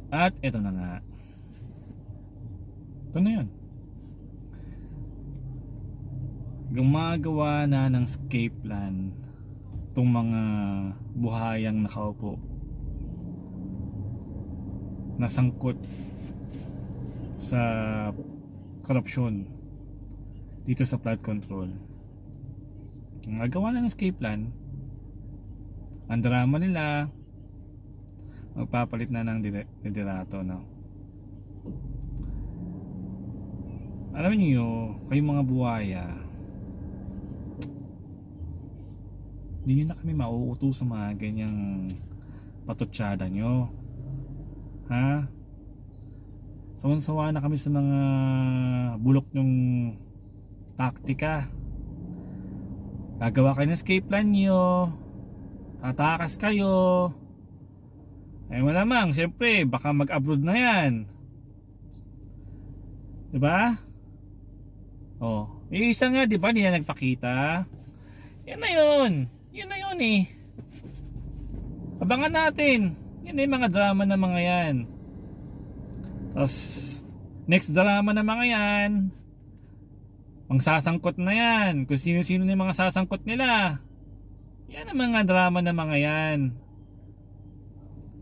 At eto na nga. Ito na yun. Gumagawa na ng escape plan itong mga buhayang nakaupo, nasangkot sa korupsyon dito sa flood control. Gumagawa na ng escape plan. Ang drama nila, magpapalit na ng liderato, no? Alam niyo, kayong mga buhaya, hindi nyo na kami mauuto sa mga ganyang patutsada nyo. Ha? Sawan-sawa na kami sa mga bulok nyong taktika. Gagawa kayo ng escape plan nyo, tatakas kayo, eh malamang siyempre baka mag-abroad na yan, diba? Oh, isa nga, diba, hindi na nagpakita. Yan na yun. Yun na yun eh. Abangan natin. Yan na yung mga drama na mga yan. Tapos next drama na mga yan, mangsasangkot na yan. Kung sino-sino na yung mga sasangkot nila. Yan ang mga drama na mga yan.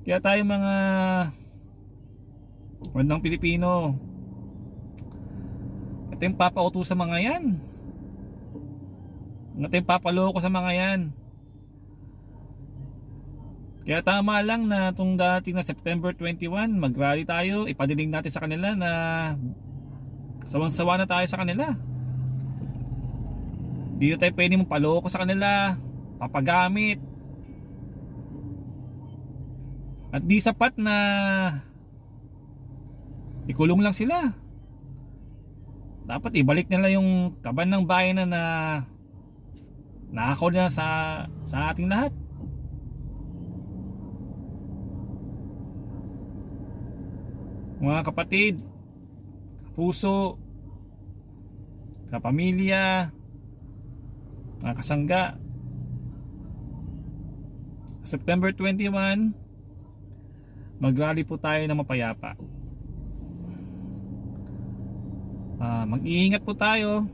Kaya tayo mga bandang Pilipino, ito yung papauto sa mga yan. Ito yung papaloko sa mga yan. Kaya tama lang na itong dating na September 21, mag-rally tayo, ipadiling natin sa kanila na sawang-sawa na tayo sa kanila. Hindi na tayo pwede mong paloko sa kanila, papagamit. At di sapat na ikulong lang sila. Dapat ibalik nila yung kaban ng bayan na nakakaw na sa ating lahat. Mga kapatid, kapuso, kapamilya, mga kasangga, September 21, mag-rally po tayo ng mapayapa. Mag-iingat po tayo.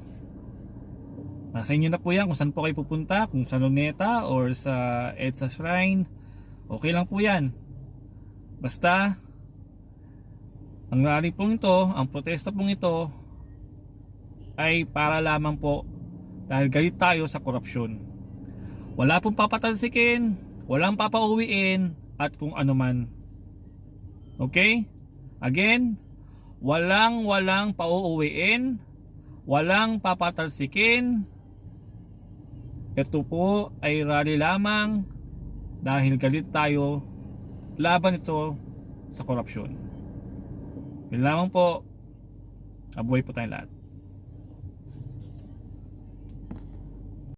Nasa inyo na po yan kung saan po kayo pupunta, kung sa Luneta or sa EDSA Shrine. Okay lang po yan. Basta ang rally pong ito, ang protesta pong ito ay para lamang po dahil galit tayo sa korupsyon. Wala pong papatalsikin, walang papauwiin at kung ano man. Okay? Again, walang pauuwiin, walang papatalsikin. Ito po ay rally lamang dahil galit tayo laban ito sa korupsyon. Yun lamang po. Kabuhay po tayong lahat.